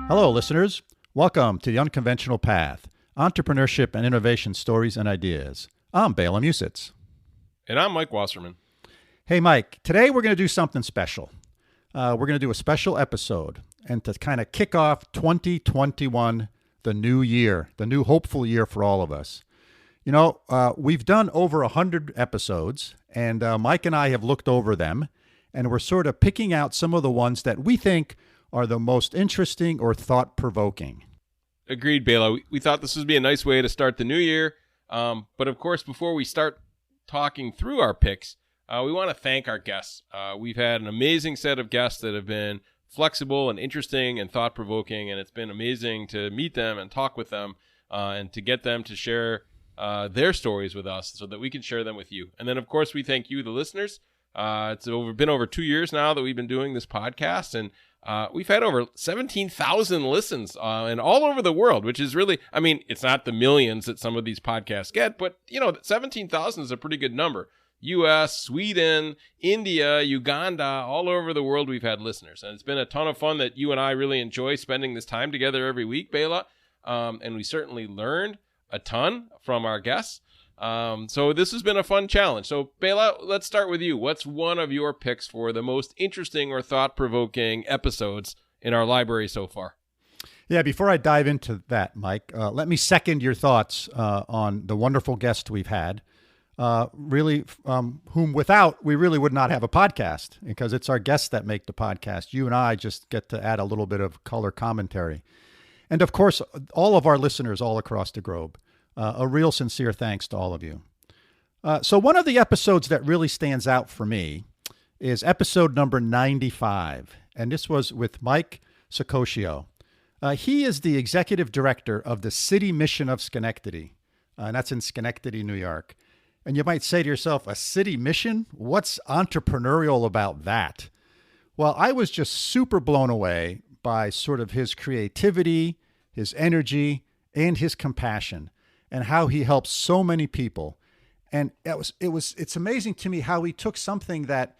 Hello, listeners. Welcome to The Unconventional Path, Entrepreneurship and Innovation Stories and Ideas. I'm Bela. And I'm Mike Wasserman. Hey, Mike. Today we're going to do something special. We're going to do a special episode and to kind of kick off 2021, the new year, the new hopeful year for all of us. You know, we've done over 100 episodes, and Mike and I have looked over them, and we're sort of picking out some of the ones that we think are the most interesting or thought-provoking. Agreed, Bela. We thought this would be a nice way to start the new year. But of course, before we start talking through our picks, we want to thank our guests. We've had an amazing set of guests that have been flexible and interesting and thought-provoking, and it's been amazing to meet them and talk with them and to get them to share their stories with us so that we can share them with you. And then, of course, we thank you, the listeners. It's been over 2 years now that we've been doing this podcast, and we've had over 17,000 listens and all over the world, which is really, I mean, it's not the millions that some of these podcasts get, but, 17,000 is a pretty good number. U.S., Sweden, India, Uganda, all over the world we've had listeners. And it's been a ton of fun that you and I really enjoy spending this time together every week, Bela. And we certainly learned a ton from our guests. So this has been a fun challenge. So Bela, let's start with you. What's one of your picks for the most interesting or thought-provoking episodes in our library so far? Yeah, before I dive into that, Mike, let me second your thoughts on the wonderful guests we've had. Whom without, we really would not have a podcast, because it's our guests that make the podcast. You and I just get to add a little bit of color commentary. And of course, all of our listeners all across the globe. A real sincere thanks to all of you. So one of the episodes that really stands out for me is episode number 95. And this was with Mike Saccocio. He is the executive director of the City Mission of Schenectady. And that's in Schenectady, New York. And you might say to yourself, a city mission? What's entrepreneurial about that? Well, I was just super blown away by sort of his creativity, his energy, and his compassion, and how he helps so many people. And it's amazing to me how he took something that,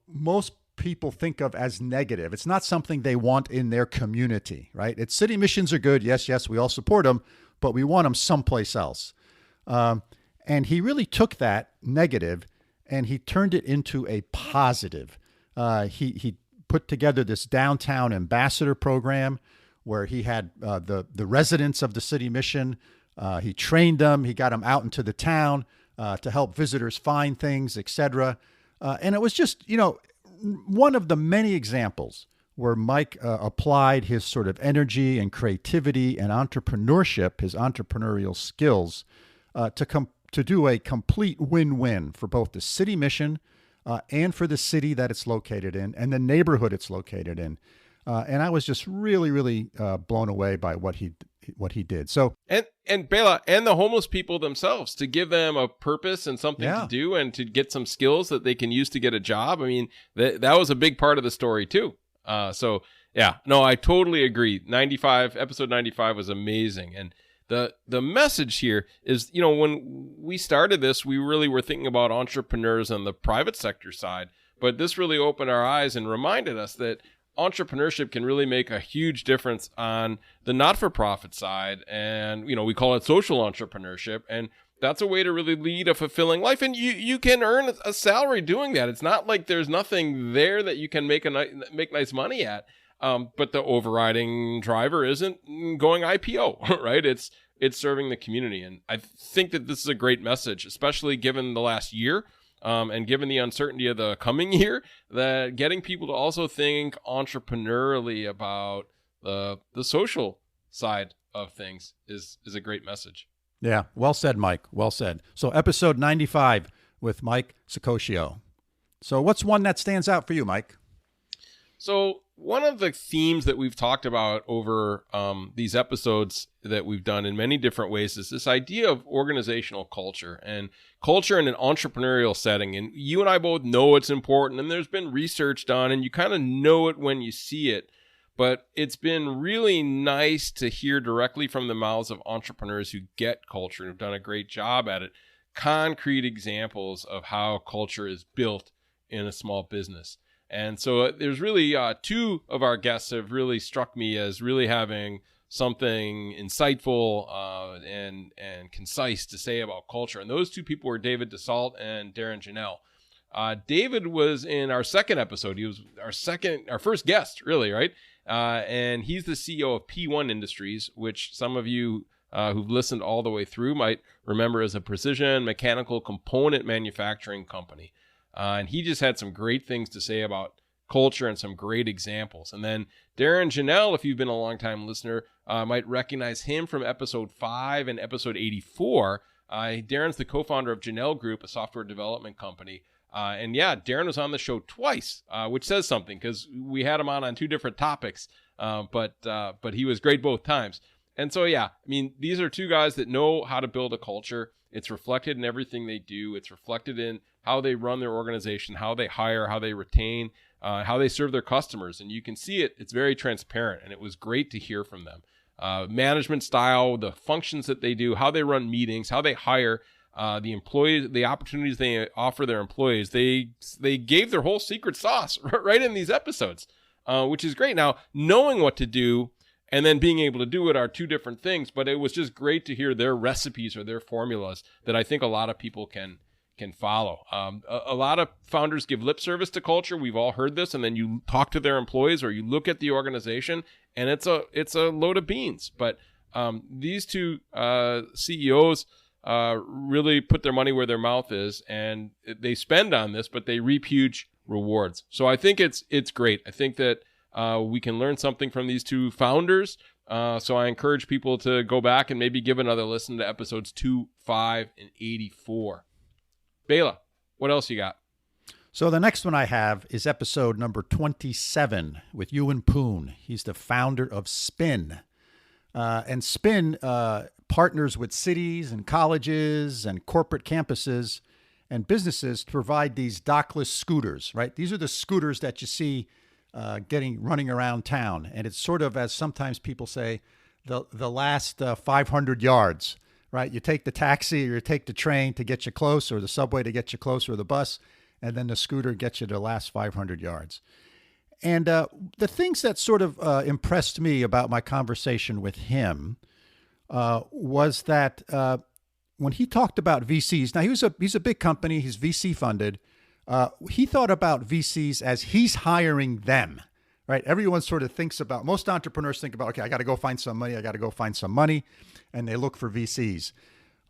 most people think of as negative. It's not something they want in their community, right? It's city missions are good. Yes, we all support them, but we want them someplace else. And he really took that negative and he turned it into a positive. He put together this downtown ambassador program where he had the residents of the city mission. He trained them. He got them out into the town to help visitors find things, etc. And it was just, one of the many examples where Mike applied his sort of energy and creativity and entrepreneurship, his entrepreneurial skills, to do a complete win-win for both the city mission and for the city that it's located in and the neighborhood it's located in. And I was just really, really blown away by what he did. So and Bela and the homeless people themselves, to give them a purpose and something to do and to get some skills that they can use to get a job. I mean, that was a big part of the story too. I totally agree. Episode 95 was amazing. And the message here is, when we started this, we really were thinking about entrepreneurs on the private sector side, but this really opened our eyes and reminded us that entrepreneurship can really make a huge difference on the not-for-profit side. And, we call it social entrepreneurship. And that's a way to really lead a fulfilling life. And you can earn a salary doing that. It's not like there's nothing there that you can make nice money at. But the overriding driver isn't going IPO, right? It's serving the community. And I think that this is a great message, especially given the last year. And given the uncertainty of the coming year, that getting people to also think entrepreneurially about the social side of things is a great message. Yeah, well said, Mike. Well said. So episode 95 with Mike Saccocio. So what's one that stands out for you, Mike? So one of the themes that we've talked about over these episodes that we've done in many different ways is this idea of organizational culture and culture in an entrepreneurial setting. And you and I both know it's important, and there's been research done, and you kind of know it when you see it. But it's been really nice to hear directly from the mouths of entrepreneurs who get culture and have done a great job at it, concrete examples of how culture is built in a small business. And so there's really two of our guests have really struck me as really having something insightful and concise to say about culture. And those two people were David DeSalt and Darren Janelle. David was in our second episode. He was our first guest, really, right? And he's the CEO of P1 Industries, which some of you who've listened all the way through might remember as a precision mechanical component manufacturing company. And he just had some great things to say about culture and some great examples. And then Darren Janelle, if you've been a long-time listener, might recognize him from episode 5 and episode 84. Darren's the co-founder of Janelle Group, a software development company. And yeah, Darren was on the show twice, which says something because we had him on two different topics. But he was great both times. And so, yeah, I mean, these are two guys that know how to build a culture. It's reflected in everything they do. It's reflected in how they run their organization, how they hire, how they retain, how they serve their customers. And you can see it. It's very transparent. And it was great to hear from them. Management style, the functions that they do, how they run meetings, how they hire, the employees, the opportunities they offer their employees. They gave their whole secret sauce right in these episodes, which is great. Now, knowing what to do and then being able to do it are two different things, but it was just great to hear their recipes or their formulas that I think a lot of people can follow. A lot of founders give lip service to culture. We've all heard this, and then you talk to their employees or you look at the organization, and it's a load of beans. But these two CEOs really put their money where their mouth is, and they spend on this, but they reap huge rewards. So I think it's great. I think that we can learn something from these two founders. So I encourage people to go back and maybe give another listen to episodes 2, 5, and 84. Bela, what else you got? So the next one I have is episode number 27 with Ewan Poon. He's the founder of Spin. And Spin partners with cities and colleges and corporate campuses and businesses to provide these dockless scooters, right? These are the scooters that you see running around town. And it's sort of, as sometimes people say, the last 500 yards, right? You take the taxi or you take the train to get you close, or the subway to get you close, or the bus, and then the scooter gets you the last 500 yards. And the things that sort of impressed me about my conversation with him was that when he talked about VCs, now he's a big company, he's VC funded. He thought about VCs as he's hiring them, right? Everyone sort of thinks about, most entrepreneurs think about, okay, I got to go find some money, and they look for VCs.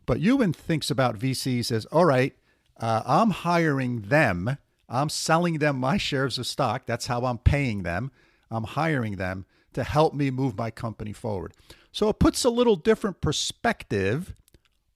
But Ewan thinks about VCs as, all right, I'm hiring them. I'm selling them my shares of stock. That's how I'm paying them. I'm hiring them to help me move my company forward. So it puts a little different perspective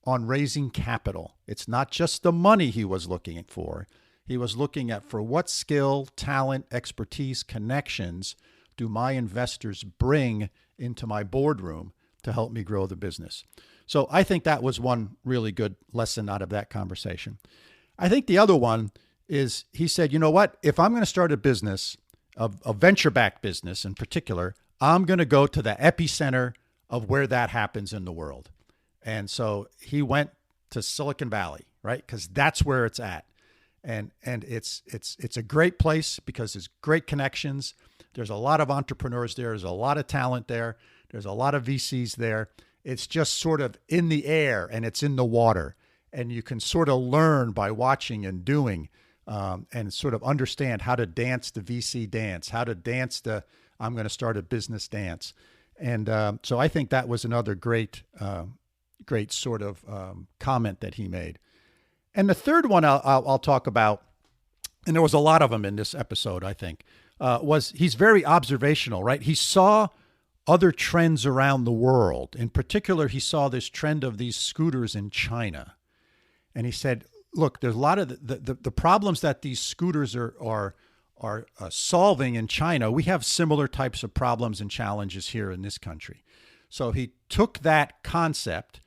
on raising capital. It's not just the money he was looking for. He was looking at, for what skill, talent, expertise, connections do my investors bring into my boardroom to help me grow the business? So I think that was one really good lesson out of that conversation. I think the other one is, he said, you know what? If I'm going to start a business, a venture-backed business in particular, I'm going to go to the epicenter of where that happens in the world. And so he went to Silicon Valley, right? Because that's where it's at. And it's a great place because there's great connections. There's a lot of entrepreneurs there. There's a lot of talent there. There's a lot of VCs there. It's just sort of in the air and it's in the water. And you can sort of learn by watching and doing and sort of understand how to dance the VC dance, how to dance the I'm going to start a business dance. And so I think that was another great sort of comment that he made. And the third one I'll talk about, and there was a lot of them in this episode, I think, was he's very observational, right? He saw other trends around the world. In particular, he saw this trend of these scooters in China. And he said, look, there's a lot of the problems that these scooters are solving in China. We have similar types of problems and challenges here in this country. So he took that concept,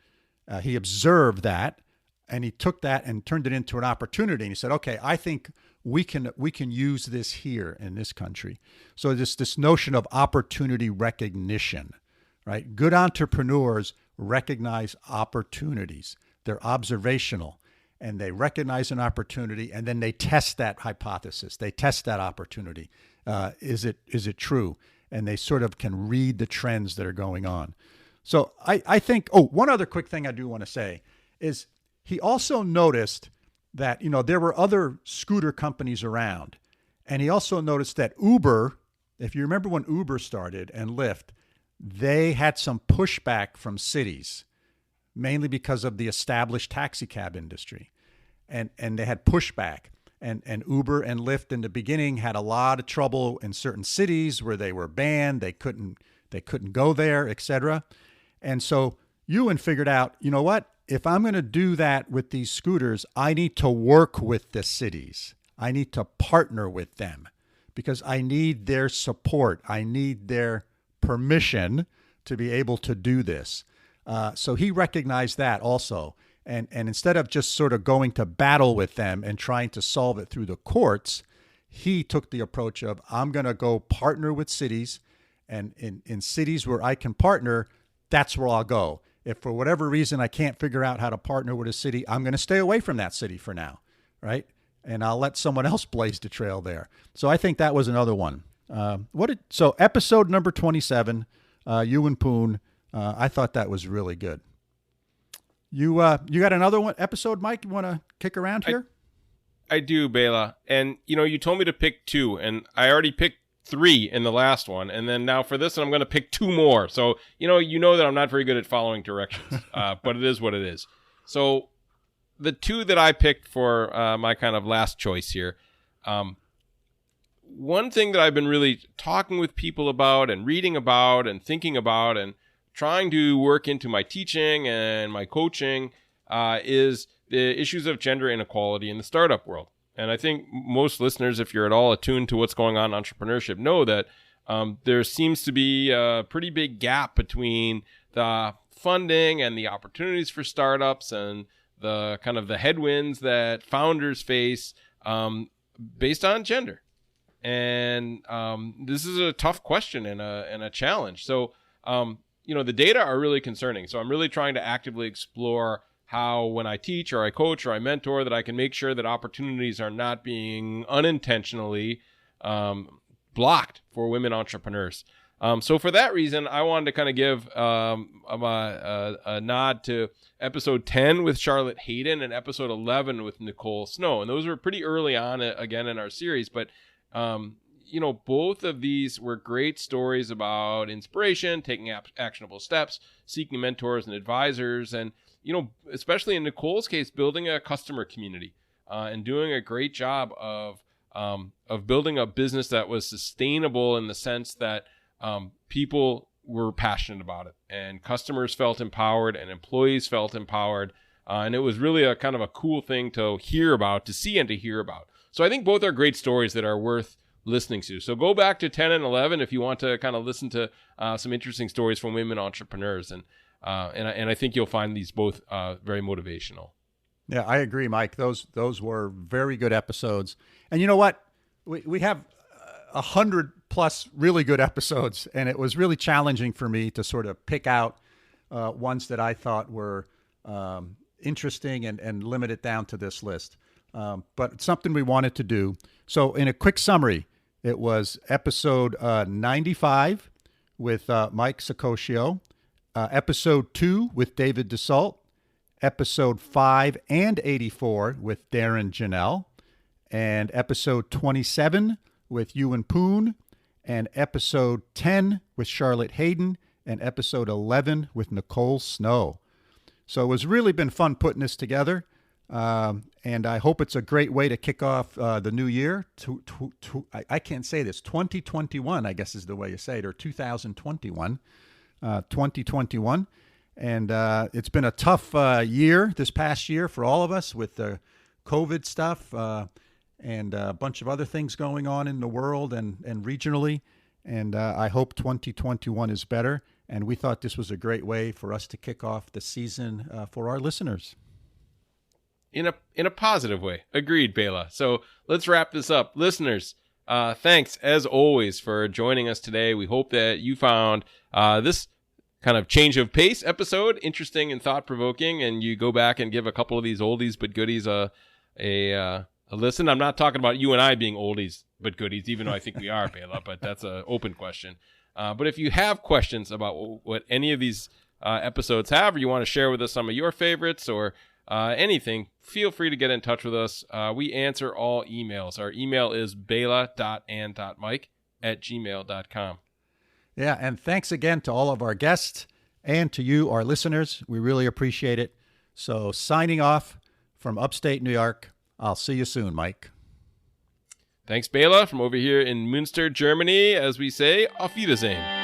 he observed that, and he took that and turned it into an opportunity. And he said, okay, I think we can use this here in this country. So this notion of opportunity recognition, right? Good entrepreneurs recognize opportunities. They're observational. and they recognize an opportunity, and then they test that hypothesis. They test that opportunity. Is it true? And they sort of can read the trends that are going on. So I think, one other quick thing I do want to say is he also noticed that, there were other scooter companies around. And he also noticed that Uber, if you remember when Uber started and Lyft, they had some pushback from cities, mainly because of the established taxi cab industry. And they had pushback. And Uber and Lyft in the beginning had a lot of trouble in certain cities where they were banned. They couldn't go there, etc. And so Ewan figured out, you know what? If I'm going to do that with these scooters, I need to work with the cities. I need to partner with them because I need their support. I need their permission to be able to do this. So he recognized that also. And instead of just sort of going to battle with them and trying to solve it through the courts, he took the approach of, I'm going to go partner with cities. And in cities where I can partner, that's where I'll go. If for whatever reason I can't figure out how to partner with a city, I'm going to stay away from that city for now, right? And I'll let someone else blaze the trail there. So I think that was another one. So episode number 27, Ewan Poon, I thought that was really good. You got another one episode, Mike, you want to kick around here? I do, Bela. And, you told me to pick 2, and I already picked 3 in the last one. And then now for this one, I'm going to pick 2 more. So, you know that I'm not very good at following directions, but it is what it is. So the 2 that I picked for my kind of last choice here, one thing that I've been really talking with people about and reading about and thinking about and trying to work into my teaching and my coaching is the issues of gender inequality in the startup world. And I think most listeners, if you're at all attuned to what's going on in entrepreneurship, know that there seems to be a pretty big gap between the funding and the opportunities for startups and the kind of the headwinds that founders face based on gender. And this is a tough question and a challenge. So, the data are really concerning. So I'm really trying to actively explore how when I teach or I coach or I mentor that I can make sure that opportunities are not being unintentionally blocked for women entrepreneurs. So for that reason, I wanted to kind of give a nod to episode 10 with Charlotte Hayden and episode 11 with Nicole Snow. And those were pretty early on again in our series, but both of these were great stories about inspiration, taking actionable steps, seeking mentors and advisors, and, especially in Nicole's case, building a customer community and doing a great job of building a business that was sustainable in the sense that people were passionate about it and customers felt empowered and employees felt empowered. And it was really a kind of a cool thing to hear about, to see and to hear about. So I think both are great stories that are worth listening to. So go back to 10 and 11 if you want to kind of listen to some interesting stories from women entrepreneurs. And I think you'll find these both very motivational. Yeah, I agree, Mike. Those were very good episodes. And you know what? We have 100+ really good episodes, and it was really challenging for me to sort of pick out ones that I thought were interesting and limit it down to this list. But it's something we wanted to do. So in a quick summary, it was episode 95 with Mike Saccocio, episode 2 with David DeSalt, episode 5 and 84 with Darren Janelle, and episode 27 with Ewan Poon, and episode 10 with Charlotte Hayden, and episode 11 with Nicole Snow. So it was really been fun putting this together. And I hope it's a great way to kick off the new year. I can't say this. 2021, I guess is the way you say it, or 2021. 2021. And it's been a tough year this past year for all of us with the COVID stuff and a bunch of other things going on in the world and regionally. And I hope 2021 is better. And we thought this was a great way for us to kick off the season for our listeners. In a positive way. Agreed, Bela. So let's wrap this up. Listeners, thanks as always for joining us today. We hope that you found this kind of change of pace episode, interesting and thought-provoking, and you go back and give a couple of these oldies but goodies a listen. I'm not talking about you and I being oldies but goodies, even though I think we are, Bela, but that's an open question. But if you have questions about what any of these episodes have, or you want to share with us some of your favorites or anything, feel free to get in touch with us. We answer all emails. Our email is bela.and.mike@gmail.com. Yeah, and thanks again to all of our guests and to you, our listeners. We really appreciate it. So signing off from upstate New York. I'll see you soon, Mike. Thanks, Bela, from over here in Münster, Germany. As we say, auf Wiedersehen.